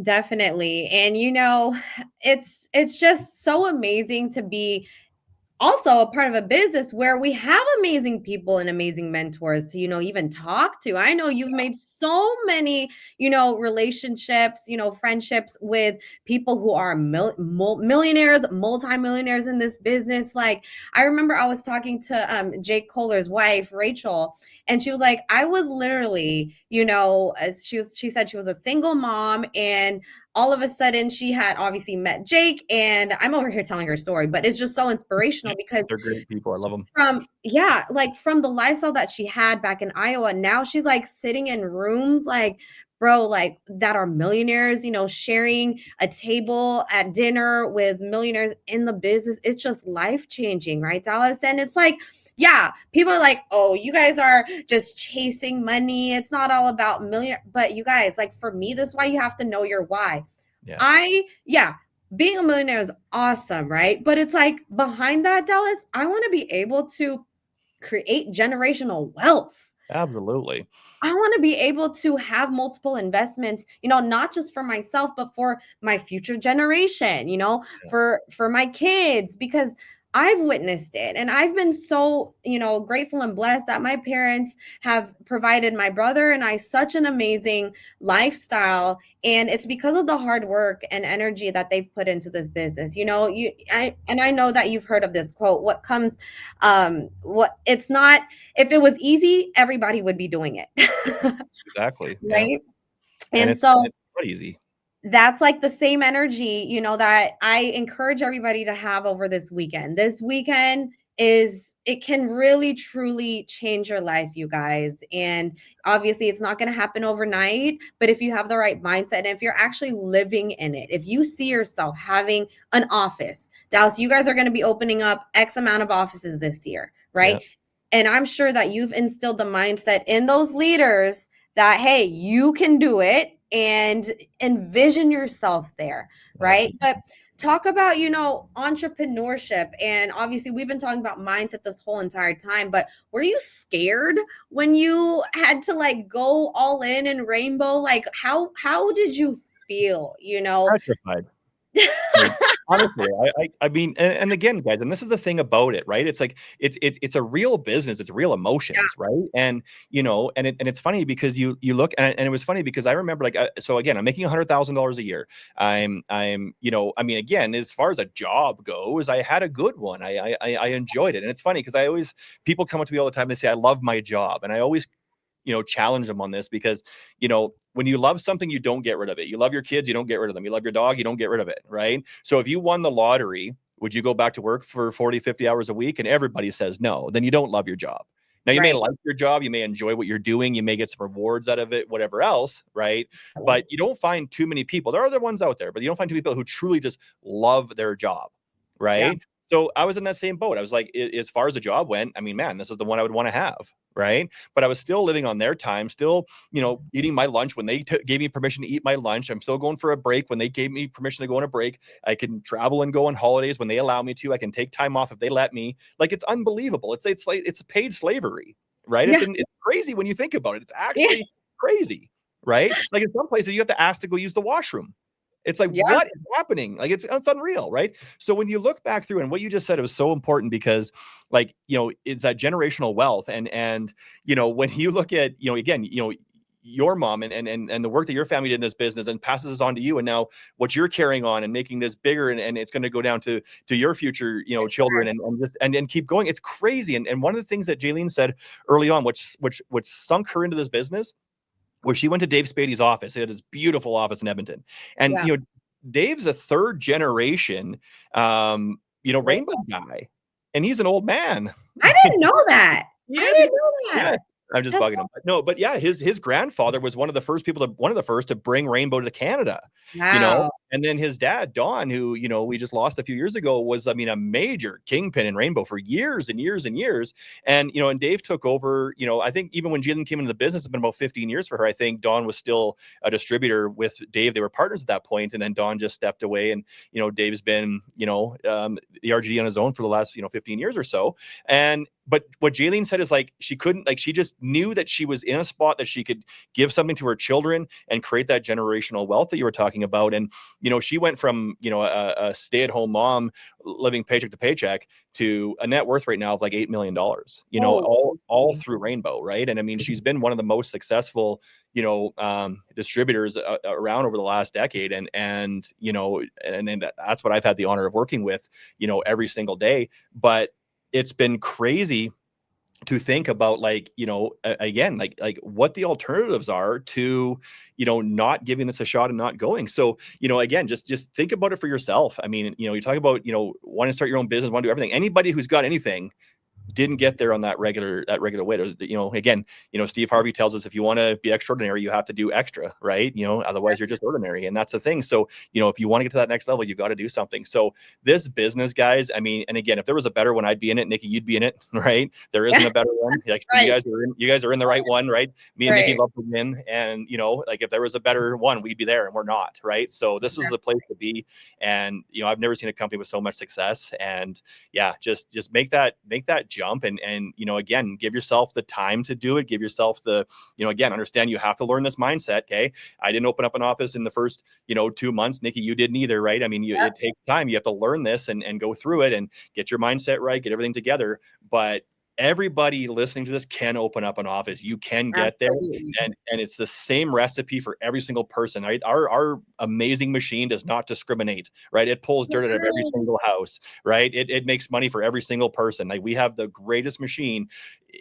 Definitely. And it's just so amazing to be also a part of a business where we have amazing people and amazing mentors to even talk to. I know you've made so many relationships, friendships with people who are millionaires, multimillionaires in this business. Like, I remember I was talking to Jake Kohler's wife, Rachel, and she was like, I was literally, she said she was a single mom, and all of a sudden she had obviously met Jake, and I'm over here telling her story, but it's just so inspirational because They're great people. I love them. from the lifestyle that she had back in Iowa, now she's like sitting in rooms like, bro, like that are millionaires, sharing a table at dinner with millionaires in the business. It's just life changing, right, Dallas? And it's like, yeah, people are like, oh, you guys are just chasing money. It's not all about million. But you guys, like for me, this is why you have to know your why. Yeah, being a millionaire is awesome, right? But it's like behind that, Dallas, I want to be able to create generational wealth. Absolutely. I want to be able to have multiple investments, not just for myself, but for my future generation, Yeah. for my kids, because I've witnessed it. And I've been so, grateful and blessed that my parents have provided my brother and I such an amazing lifestyle. And it's because of the hard work and energy that they've put into this business. I know that you've heard of this quote, what it's not, if it was easy, everybody would be doing it. Exactly. Yeah. Right? And And it's so not easy. that's like the same energy, that I encourage everybody to have over this weekend. This weekend it can really truly change your life, you guys. And obviously it's not going to happen overnight, but if you have the right mindset and if you're actually living in it, if you see yourself having an office, Dallas, you guys are going to be opening up X amount of offices this year, Yeah. right? And I'm sure that you've instilled the mindset in those leaders that, hey, you can do it and envision yourself there, right? Absolutely. But talk about, entrepreneurship. And obviously, we've been talking about mindset this whole entire time, but were you scared when you had to like go all in Rainbow? Like, how did you feel, Petrified. Like, honestly, I mean, and again, guys, and this is the thing about it, right? It's like it's a real business, it's real Yeah, emotions, right? And and it's funny because you look and it was funny because I remember like so again, I'm making $100,000 a year. I mean, again, as far as a job goes, I had a good one. I enjoyed it, and it's funny because people come up to me all the time and they say I love my job, and I always challenge them on this because, when you love something, you don't get rid of it. You love your kids, you don't get rid of them. You love your dog, you don't get rid of it. Right. So if you won the lottery, would you go back to work for 40, 50 hours a week? And everybody says no, then you don't love your job. Now you may right. like your job, you may enjoy what you're doing, you may get some rewards out of it, whatever else, right? But you don't find too many people. There are other ones out there, but you don't find too many people who truly just love their job, Yeah. right? So I was in that same boat. I was like, as far as the job went, I mean, man, this is the one I would want to have, right? But I was still living on their time, still, eating my lunch when they gave me permission to eat my lunch. I'm still going for a break when they gave me permission to go on a break. I can travel and go on holidays when they allow me to. I can take time off if they let me. Like, it's unbelievable. It's like it's paid slavery, right? Yeah. It's crazy when you think about it. It's Yeah. actually crazy, right? Like in some places you have to ask to go use the washroom. It's like, Yeah. what is happening? Like, it's unreal, right? So when you look back through and what you just said, it was so important because, like, it's that generational wealth, and when you look at, again, your mom and the work that your family did in this business and passes this on to you, and now what you're carrying on and making this bigger, and it's going to go down to your future, For children, sure. and keep going. It's crazy. And one of the things that Jaylene said early on, which sunk her into this business, where she went to Dave Spady's office. He had his beautiful office in Edmonton. And, Yeah. Dave's a third generation, Rainbow Rainbow. guy. And he's an old man. I didn't know that. He I is. He's didn't know yeah. that. I'm just That's bugging him. No, but yeah, his grandfather was one of the first to bring Rainbow to Canada, wow. and then his dad, Don, who, we just lost a few years ago, was, I mean, a major kingpin in Rainbow for years and years and years. And, and Dave took over, I think even when Jillian came into the business, it's been about 15 years for her. I think Don was still a distributor with Dave. They were partners at that point, and then Don just stepped away, and, Dave's been, the RGD on his own for the last, 15 years or so. But what Jaylene said is, like, she couldn't, like, she just knew that she was in a spot that she could give something to her children and create that generational wealth that you were talking about. And, she went from, a stay-at-home mom living paycheck to paycheck to a net worth right now of like $8 million, all Holy. through Rainbow. Right. And I mean, she's been one of the most successful, distributors around over the last decade. And then that's what I've had the honor of working with, every single day. But it's been crazy to think about, like, again, like what the alternatives are to, not giving this a shot and not going. So, again, just think about it for yourself. I mean, you talk about, want to start your own business, want to do everything. Anybody who's got anything didn't get there on that regular way. There's, again, Steve Harvey tells us, if you want to be extraordinary, you have to do extra, right? Otherwise you're just ordinary. And that's the thing. So, if you want to get to that next level, you got to do something. So this business, guys, I mean, and again, if there was a better one, I'd be in it. Nikki, you'd be in it, right? There isn't a better one. Like, Right. you guys are in the right one, right? Me and Right. Nikki love to win. And, like, if there was a better one, we'd be there, and we're not, right? So this is the place to be. And, I've never seen a company with so much success. And yeah, just make that jump, and again, give yourself the time to do it. Give yourself the, again, understand you have to learn this mindset. Okay. I didn't open up an office in the first, 2 months. Nikki, you didn't either, right? I mean, it takes time. You have to learn this and go through it and get your mindset right, get everything together. But everybody listening to this can open up an office. You can get Absolutely. there, and it's the same recipe for every single person, right? Our amazing machine does not discriminate, right? It pulls dirt out of every single house, right? It makes money for every single person. Like, we have the greatest machine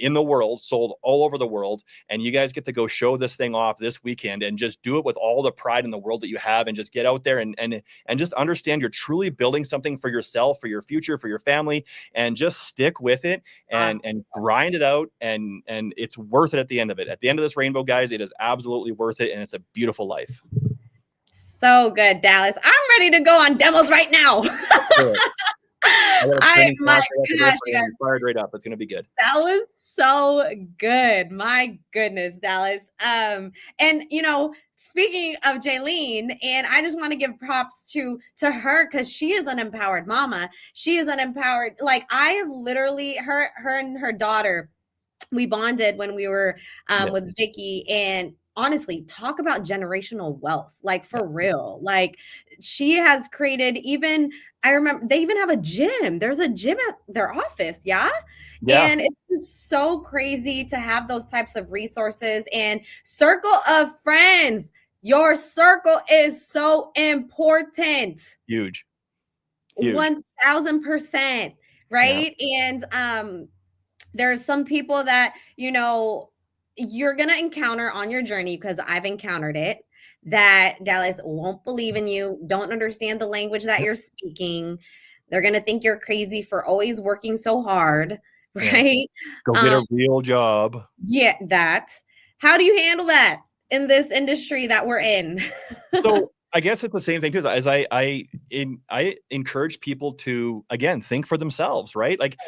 in the world, sold all over the world, and you guys get to go show this thing off this weekend and just do it with all the pride in the world that you have, and just get out there and just understand you're truly building something for yourself, for your future, for your family, and just stick with it and grind it out, and it's worth it at the end of it. At the end of this rainbow, guys, it is absolutely worth it, and it's a beautiful life. So good, Dallas. I'm ready to go on demos right now. My gosh, you guys, fired right up. It's gonna be good. that was so good. My goodness, Dallas. And speaking of Jaylene, and I just want to give props to her, because she is an empowered mama. She is an empowered, like, I have literally, her and her daughter, we bonded when we were with Vicky, and honestly, talk about generational wealth, like, for real. Like, she has created, even, I remember they even have a gym. There's a gym at their office. Yeah. And it's just so crazy to have those types of resources and circle of friends. Your circle is so important. Huge. 1000%. Right. And there's some people that, you're going to encounter on your journey, because I've encountered it, that, Dallas, won't believe in you, don't understand the language that you're speaking. They're going to think you're crazy for always working so hard, right? Go get a real job. Yeah, that. How do you handle that in this industry that we're in? So I guess it's the same thing too, as I encourage people to, again, think for themselves, right? Like,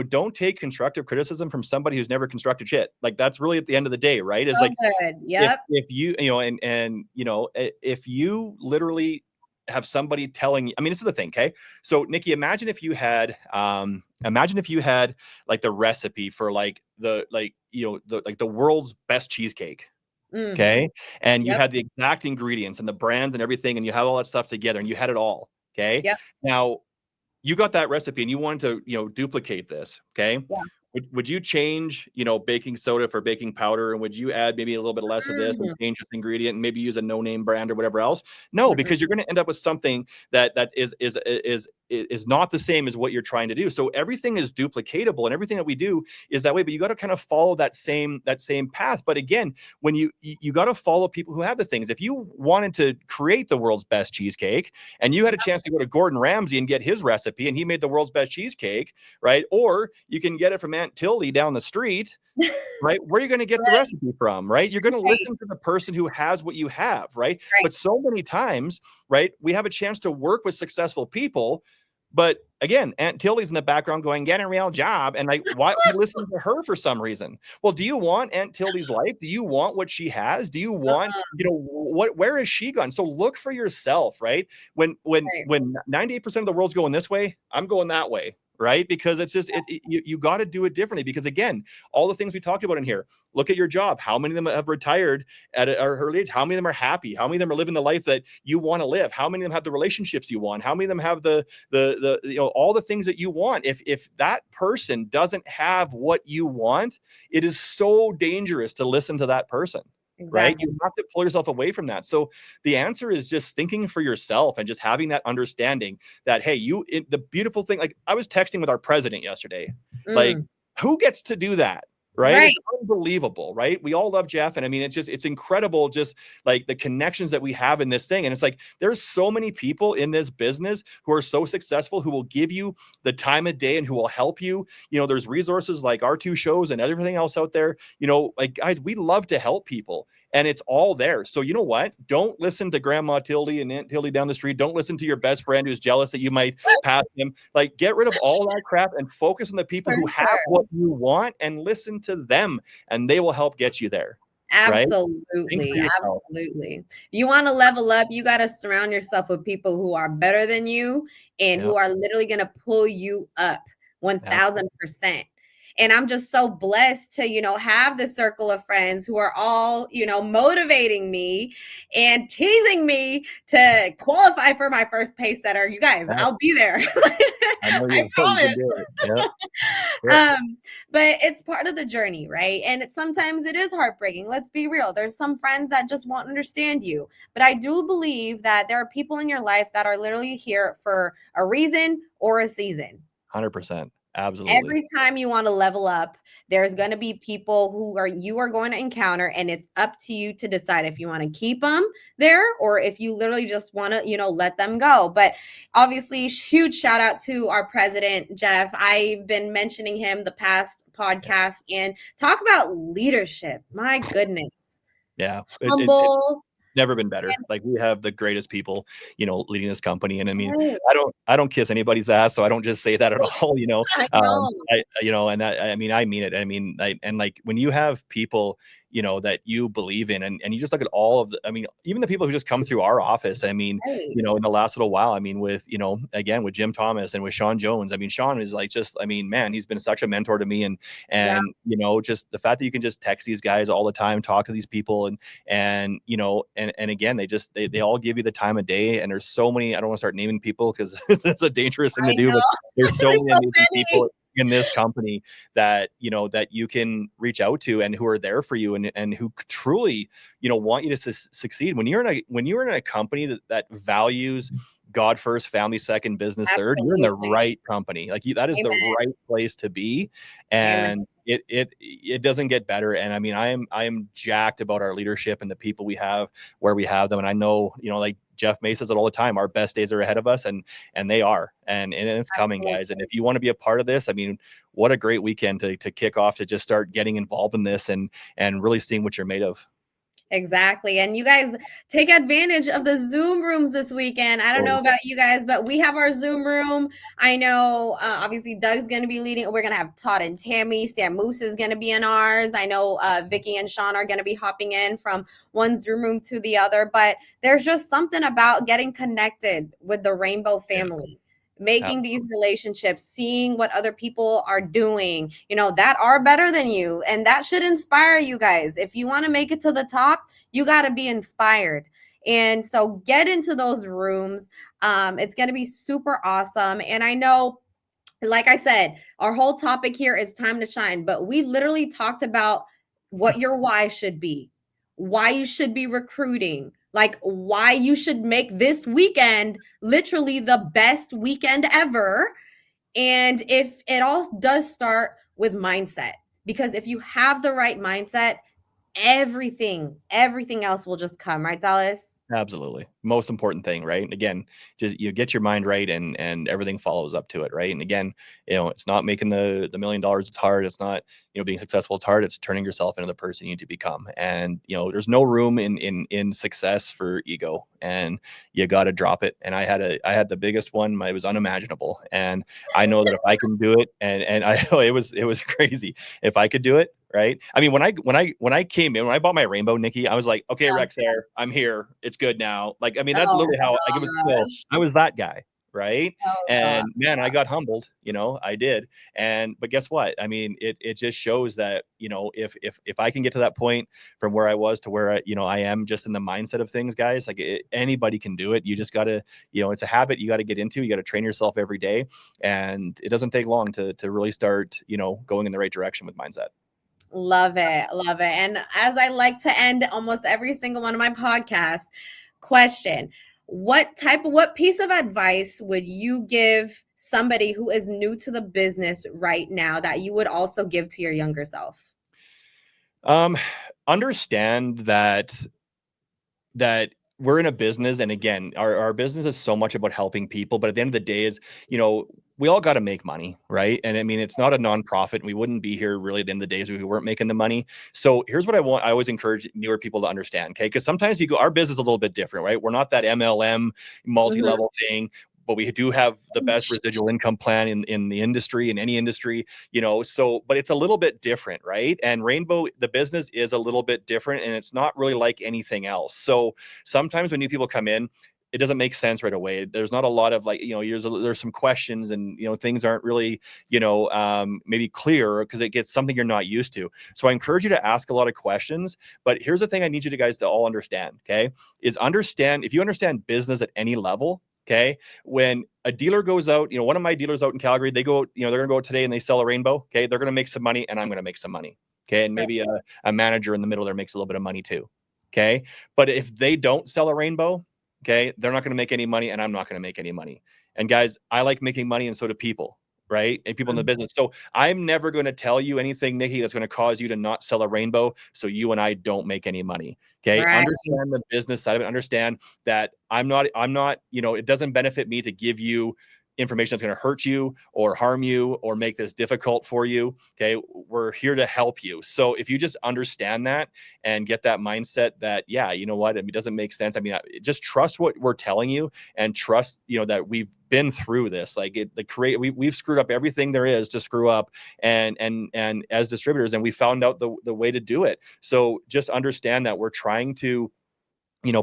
don't take constructive criticism from somebody who's never constructed shit. Like, that's really, at the end of the day, right? Is like, good. Yep. If you, if you literally have somebody telling you, I mean, this is the thing. Okay. So Nikki, imagine if you had like the recipe for like the world's best cheesecake. Okay. And you had the exact ingredients and the brands and everything, and you have all that stuff together, and you had it all. Okay. Yep. Now you got that recipe and you wanted to, duplicate this. Okay. Yeah. Would you change, baking soda for baking powder? And would you add maybe a little bit less of this and change this ingredient and maybe use a no-name brand or whatever else? No, because you're going to end up with something that is not the same as what you're trying to do. So everything is duplicatable, and everything that we do is that way, but you got to kind of follow that same path. But again, when you got to follow people who have the things. If you wanted to create the world's best cheesecake and you had a chance to go to Gordon Ramsay and get his recipe and he made the world's best cheesecake, right? Or you can get it from Aunt Tildy down the street, right? Where are you going to get the recipe from, right? You're going to listen to the person who has what you have, right? But so many times, right, we have a chance to work with successful people, but again, Aunt Tilly's in the background going, get a real job. And like, why listen to her for some reason? Well, do you want Aunt Tilly's life? Do you want what she has? Do you want, where has she gone? So look for yourself, right? When 98% of the world's going this way, I'm going that way. Right? Because it's just, you got to do it differently, because again, all the things we talked about in here, look at your job. How many of them have retired at an early age? How many of them are happy? How many of them are living the life that you want to live? How many of them have the relationships you want? How many of them have the all the things that you want? If that person doesn't have what you want, it is so dangerous to listen to that person. Exactly. Right? You have to pull yourself away from that. So the answer is just thinking for yourself and just having that understanding that, hey, the beautiful thing, like I was texting with our president yesterday, like who gets to do that? Right. Right. It's unbelievable. Right. We all love Jeff. And I mean, it's incredible. Just like the connections that we have in this thing. And it's like, there's so many people in this business who are so successful, who will give you the time of day and who will help you. There's resources like our 2 shows and everything else out there. Like, guys, we love to help people. And it's all there. So you know what? Don't listen to Grandma Tildy and Aunt Tildy down the street. Don't listen to your best friend who's jealous that you might pass him. Like, get rid of all that crap and focus on the people For who have sure. what you want and listen to them, and they will help get you there. Right? Absolutely. Absolutely. You want to level up, you got to surround yourself with people who are better than you and who are literally going to pull you up 1000%. And I'm just so blessed to, have this circle of friends who are all, motivating me and teasing me to qualify for my first pace setter. You guys, I'll be there. I promise. But it's part of the journey, right? And sometimes it is heartbreaking. Let's be real. There's some friends that just won't understand you. But I do believe that there are people in your life that are literally here for a reason or a season. 100%. Absolutely. Every time you want to level up, there's going to be people you are going to encounter, and it's up to you to decide if you want to keep them there or if you literally just want to, let them go. But obviously, huge shout out to our president, Jeff. I've been mentioning him the past podcast, and talk about leadership. My goodness. Yeah. Humble. Never been better. Like, we have the greatest people, leading this company. And I mean, I don't kiss anybody's ass, so I don't just say that at all, I mean it. I mean, and like, when you have people, that you believe in, and you just look at all of even the people who just come through our office. I mean, in the last little while, I mean, with, again, with Jim Thomas and with Sean Jones, I mean, Sean is like, just, man, he's been such a mentor to me. And just the fact that you can just text these guys all the time, talk to these people, and again, they all give you the time of day. And there's so many, I don't want to start naming people because that's a dangerous thing to do, but there's so many amazing people in this company that that you can reach out to and who are there for you and who truly want you to succeed. When you're in a company that values God first, family second, business third, you're in the right company. Like, that is the right place to be. And it doesn't get better. And I mean, I am jacked about our leadership and the people we have where we have them. And I know, like Jeff May says it all the time, our best days are ahead of us, and they are, and it's coming, guys. And if you want to be a part of this, I mean, what a great weekend to kick off, to just start getting involved in this and really seeing what you're made of. Exactly. And you guys take advantage of the Zoom rooms this weekend. I don't know about you guys, but we have our Zoom room. I know, obviously, Doug's going to be leading. We're going to have Todd and Tammy. Sam Moose is going to be in ours. I know Vicky and Sean are going to be hopping in from one Zoom room to the other. But there's just something about getting connected with the Rainbow family. Making these relationships, seeing what other people are doing, that are better than you. And that should inspire you guys. If you want to make it to the top, you got to be inspired. And so get into those rooms. It's going to be super awesome. And I know, like I said, our whole topic here is time to shine, but we literally talked about what your why should be, why you should be recruiting, like why you should make this weekend literally the best weekend ever. And if it all does start with mindset, because if you have the right mindset, everything else will just come, right, Dallas? Absolutely. Most important thing, right? Again, just you get your mind right, and everything follows up to it, right? And again, it's not making the $1 million. It's hard. It's not, being successful. It's hard. It's turning yourself into the person you need to become. And, there's no room in success for ego, and you got to drop it. And I had the biggest one. It was unimaginable. And I know that if I can do it, and I know it was crazy. If I could do it, right? I mean, when I came in, when I bought my Rainbow, Nikki, I was like, okay, Rex, I'm here. It's good now. Like, I mean, that's literally how it was. Still, I was that guy, right? And man, I got humbled. I did. But guess what? I mean, it just shows that if I can get to that point from where I was to where I am, just in the mindset of things, guys, like anybody can do it. You just gotta, it's a habit you got to get into. You got to train yourself every day, and it doesn't take long to really start going in the right direction with mindset. Love it. Love it. And as I like to end almost every single one of my podcasts, question, what piece of advice would you give somebody who is new to the business right now that you would also give to your younger self? Understand that we're in a business, and again, our business is so much about helping people, but at the end of the day is, we all got to make money, right? And I mean, it's not a nonprofit, and we wouldn't be here really at the end of the day if we weren't making the money. So here's what I always encourage newer people to understand, okay? Because sometimes our business is a little bit different, right? We're not that MLM multi-level thing, but we do have the best residual income plan in the industry, in any industry, but it's a little bit different, right? And Rainbow, the business is a little bit different, and it's not really like anything else. So sometimes when new people come in, it doesn't make sense right away. There's not a lot of there's some questions, and things aren't really maybe clear because it gets something you're not used to. So I encourage you to ask a lot of questions. But here's the thing I need you guys to all understand, okay? Is understand, if you understand business at any level, okay, when a dealer goes out, one of my dealers out in Calgary, they go, they're going to go out today and they sell a Rainbow. Okay. They're going to make some money, and I'm going to make some money. Okay. And maybe a manager in the middle there makes a little bit of money too. Okay. But if they don't sell a Rainbow, okay, they're not going to make any money, and I'm not going to make any money. And guys, I like making money, and so do people. Right? And people in the business. So I'm never going to tell you anything, Nikki, that's going to cause you to not sell a Rainbow so you and I don't make any money. Okay. Right. Understand the business side of it. Understand that I'm not, it doesn't benefit me to give you information that's going to hurt you or harm you or make this difficult for you. Okay. We're here to help you. So if you just understand that and get that mindset that, yeah, you know what, it doesn't make sense. I mean, just trust what we're telling you, and trust, that we've been through this. Like we've screwed up everything there is to screw up, and as distributors, and we found out the way to do it. So just understand that we're trying to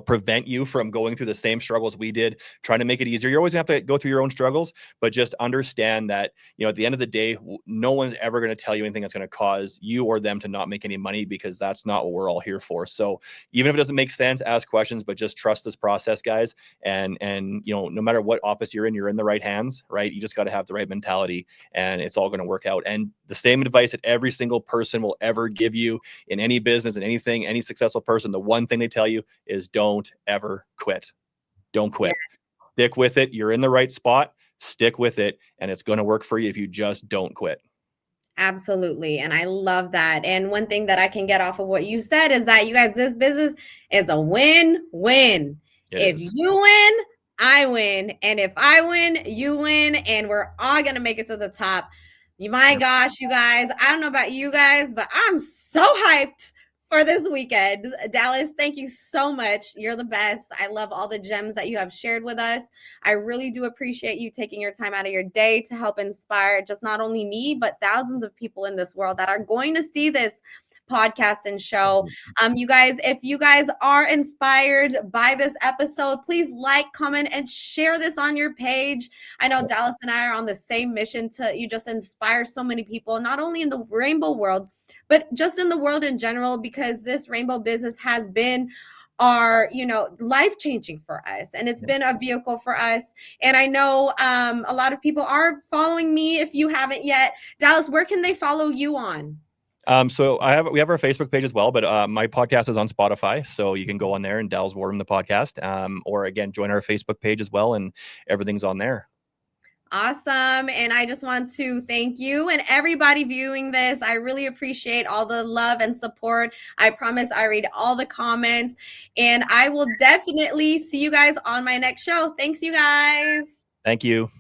prevent you from going through the same struggles we did, trying to make it easier. You're always gonna have to go through your own struggles, but just understand that, at the end of the day, no one's ever going to tell you anything that's going to cause you or them to not make any money, because that's not what we're all here for. So even if it doesn't make sense, ask questions, but just trust this process, guys. And no matter what office you're in the right hands, right? You just got to have the right mentality, and it's all going to work out. And the same advice that every single person will ever give you in any business and anything, any successful person, the one thing they tell you is don't ever quit. Don't quit. Yeah. Stick with it. You're in the right spot. Stick with it, and it's going to work for you if you just don't quit. Absolutely. And I love that. And one thing that I can get off of what you said is that, you guys, this business is a win-win. If you win, I win. And if I win, you win. And we're all going to make it to the top. My gosh, you guys, I don't know about you guys, but I'm so hyped for this weekend. Dallas, thank you so much. You're the best. I love all the gems that you have shared with us. I really do appreciate you taking your time out of your day to help inspire just not only me, but thousands of people in this world that are going to see this podcast and show. You guys, if you guys are inspired by this episode, please like, comment, and share this on your page. I know Dallas and I are on the same mission to just inspire so many people, not only in the Rainbow world, but just in the world in general, because this Rainbow business has been are life-changing for us, and it's been a vehicle for us. And I know a lot of people are following me. If you haven't yet, Dallas, where can they follow you on? So we have our Facebook page as well, but my podcast is on Spotify, so you can go on there and Dall's Warm the podcast, or again, join our Facebook page as well, and everything's on there. Awesome. And I just want to thank you and everybody viewing this. I really appreciate all the love and support. I promise I read all the comments, and I will definitely see you guys on my next show. Thanks, you guys. Thank you.